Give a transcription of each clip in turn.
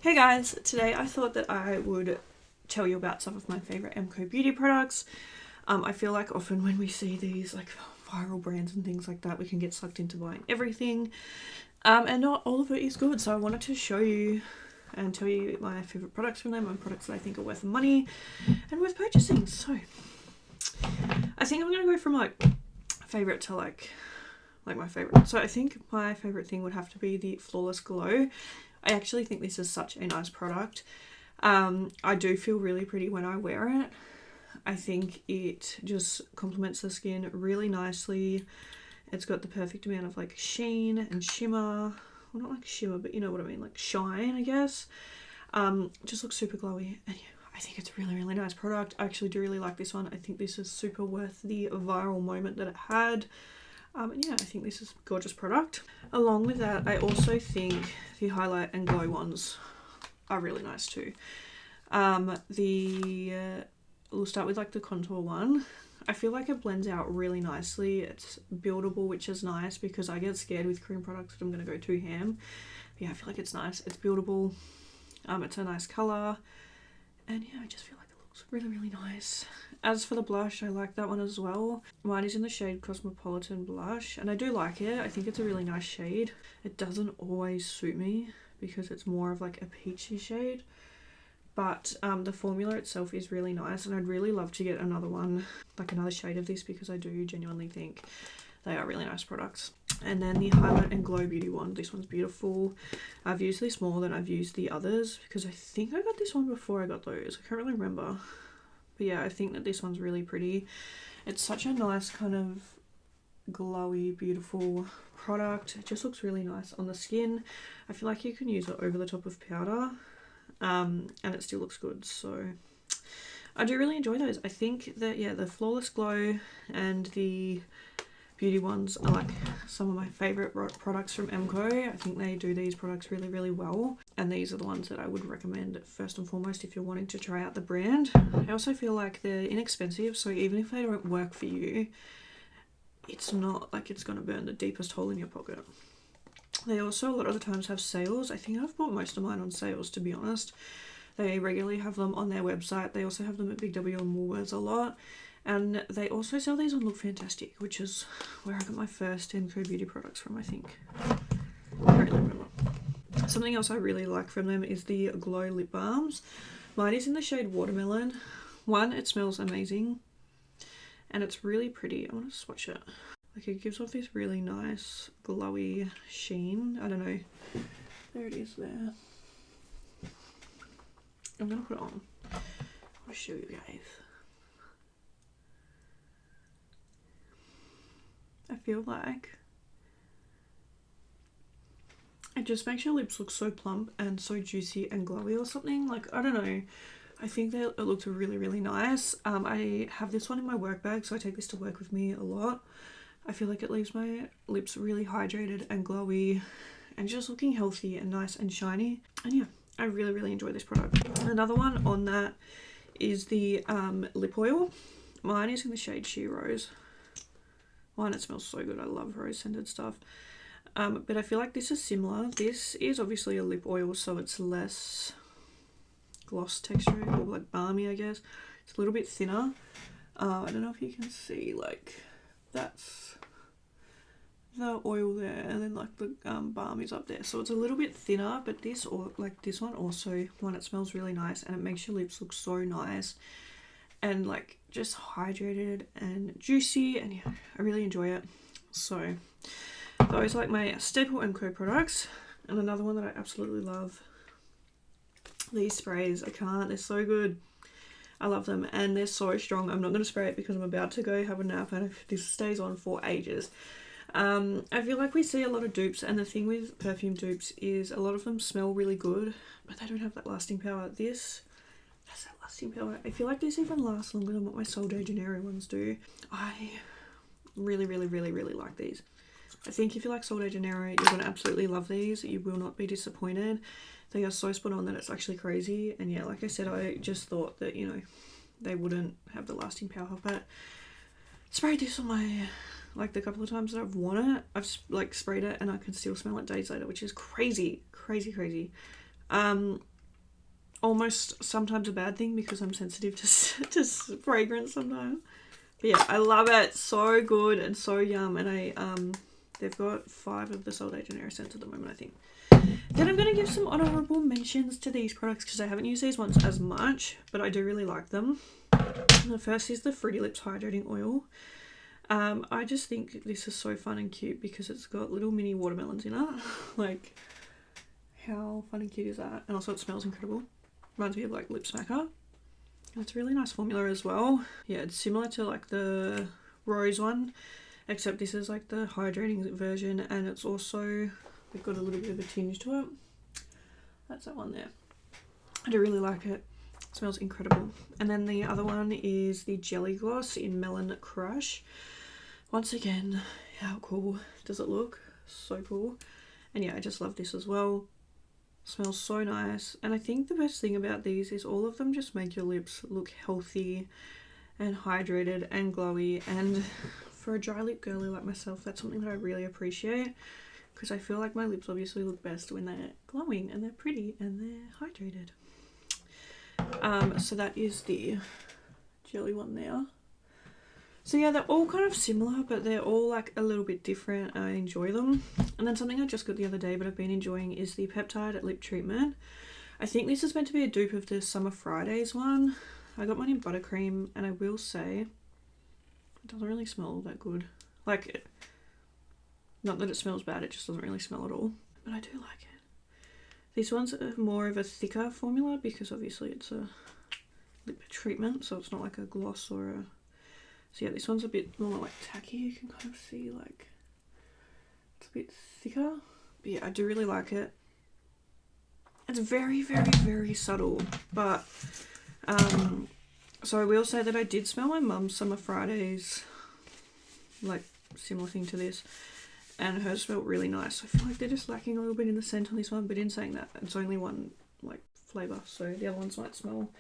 Hey guys, today I thought that I would tell you about some of my favourite Mcobeauty products. I feel like often when we see these like viral brands and things like that, we can get sucked into buying everything, and not all of it is good. So I wanted to show you and tell you my favourite products from them and products that I think are worth money and worth purchasing. So I think I'm going to go from like favourite to like my favourite. So I think my favourite thing would have to be the Flawless Glow. I actually think this is such a nice product. I do feel really pretty when I wear it. I think it just complements the skin really nicely. It's got the perfect amount of like sheen and shimmer. Well, not like shimmer, but you know what I mean, like shine, I guess. Just looks super glowy. And yeah, I think it's a really, really nice product. I actually do really like this one. I think this is super worth the viral moment that it had. And yeah, I think this is a gorgeous product. Along with that, I also think the highlight and glow ones are really nice too. We'll start with like the contour one. I feel like it blends out really nicely. It's buildable, which is nice because I get scared with cream products that I'm going to go too ham. But yeah, I feel like it's nice. It's buildable. It's a nice colour. And yeah, I just feel like it looks really, really nice. As for the blush, I like that one as well. Mine is in the shade Cosmopolitan Blush, and I do like it. I think it's a really nice shade. It doesn't always suit me because it's more of like a peachy shade, but the formula itself is really nice, and I'd really love to get another one, like another shade of this, because I do genuinely think they are really nice products. And then the Highlight and Glow Beauty one. This one's beautiful. I've used this more than I've used the others because I think I got this one before I got those. I can't really remember. But yeah, I think that this one's really pretty. It's such a nice kind of glowy, beautiful product. It just looks really nice on the skin. I feel like you can use it over the top of powder, and it still looks good. So I do really enjoy those. I think that, yeah, the Flawless Glow and the beauty ones are like some of my favourite products from Mco. I think they do these products really, really well. And these are the ones that I would recommend first and foremost if you're wanting to try out the brand. I also feel like they're inexpensive, so even if they don't work for you, it's not like it's going to burn the deepest hole in your pocket. They also a lot of the times have sales. I think I've bought most of mine on sales, to be honest. They regularly have them on their website. They also have them at Big W and Woolworths a lot. And they also sell these on Look Fantastic, which is where I got my first Mcobeauty products from, I think. I don't really remember. Something else I really like from them is the Glow Lip Balms. Mine is in the shade Watermelon. One, it smells amazing. And it's really pretty. I want to swatch it. Like, it gives off this really nice, glowy sheen. I don't know. There it is there. I'm going to put it on. I'll show you guys. I feel like it just makes your lips look so plump and so juicy and glowy or something. Like, I don't know. I think that it looks really, really nice. I have this one in my work bag, so I take this to work with me a lot. I feel like it leaves my lips really hydrated and glowy and just looking healthy and nice and shiny. And yeah, I really, really enjoy this product. Another one on that is the lip oil. Mine is in the shade She Rose. One, it smells so good. I love rose scented stuff. But I feel like this is similar. This is obviously a lip oil, so it's less gloss texture, or like balmy, I guess. It's a little bit thinner. I don't know if you can see, like, that's the oil there, and then like the balm is up there. So it's a little bit thinner, but this, or like this one also, one, it smells really nice and it makes your lips look so nice and like just hydrated and juicy, and yeah, I really enjoy it. So those are like my staple Mco products. And another one that I absolutely love, these sprays. I can't, they're so good. I love them and they're so strong. I'm not going to spray it because I'm about to go have a nap and if this stays on for ages. I feel like we see a lot of dupes, and the thing with perfume dupes is a lot of them smell really good, but they don't have that lasting power. This has that lasting power. I feel like this even lasts longer than what my Sol de Janeiro ones do. I really, really, really, really like these. I think if you like Sol de Janeiro, you're going to absolutely love these. You will not be disappointed. They are so spot on that it's actually crazy. And yeah, like I said, I just thought that, you know, they wouldn't have the lasting power, but sprayed this on my, like the couple of times that I've worn it, I've like sprayed it and I can still smell it days later, which is crazy, crazy, crazy. almost sometimes a bad thing because I'm sensitive to fragrance sometimes. But yeah, I love it. So good and so yum. And they've got 5 of the Sol de Janeiro scents at the moment, I think. Then I'm going to give some honourable mentions to these products because I haven't used these ones as much, but I do really like them. The first is the Fruity Lips Hydrating Oil. I just think this is so fun and cute because it's got little mini watermelons in it. Like, how fun and cute is that? And also it smells incredible. Reminds me of like Lip Smacker. And it's a really nice formula as well. Yeah, it's similar to like the Rose one, except this is like the hydrating version, and it's also got a little bit of a tinge to it. That's that one there. I do really like it. It smells incredible. And then the other one is the Jelly Gloss in Melon Crush. Once again, how cool does it look? So cool. And yeah, I just love this as well. Smells so nice. And I think the best thing about these is all of them just make your lips look healthy and hydrated and glowy. And for a dry lip girly like myself, that's something that I really appreciate, because I feel like my lips obviously look best when they're glowing and they're pretty and they're hydrated. So that is the jelly one there. So yeah, they're all kind of similar, but they're all like a little bit different. I enjoy them. And then something I just got the other day but I've been enjoying is the Peptide Lip Treatment. I think this is meant to be a dupe of the Summer Fridays one. I got mine in buttercream, and I will say it doesn't really smell that good. Like, not that it smells bad, it just doesn't really smell at all. But I do like it. These ones are more of a thicker formula because obviously it's a lip treatment, so it's not like a gloss or a... So yeah, this one's a bit more like tacky. You can kind of see like it's a bit thicker. But yeah, I do really like it. It's very, very, very subtle. But so I will say that I did smell my mum's Summer Fridays, like similar thing to this, and hers smelled really nice. I feel like they're just lacking a little bit in the scent on this one, but in saying that, it's only one like flavour, so the other ones might smell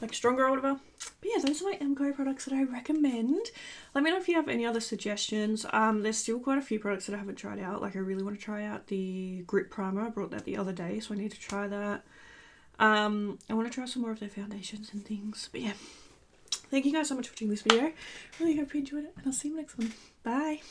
like stronger or whatever. But yeah, those are my Mco products that I recommend. Let me know if you have any other suggestions. There's still quite a few products that I haven't tried out. Like, I really want to try out the Grip Primer. I brought that the other day, so I need to try that. I want to try some more of their foundations and things. But yeah, thank you guys so much for watching this video. Really hope you enjoyed it, and I'll see you in the next one. Bye.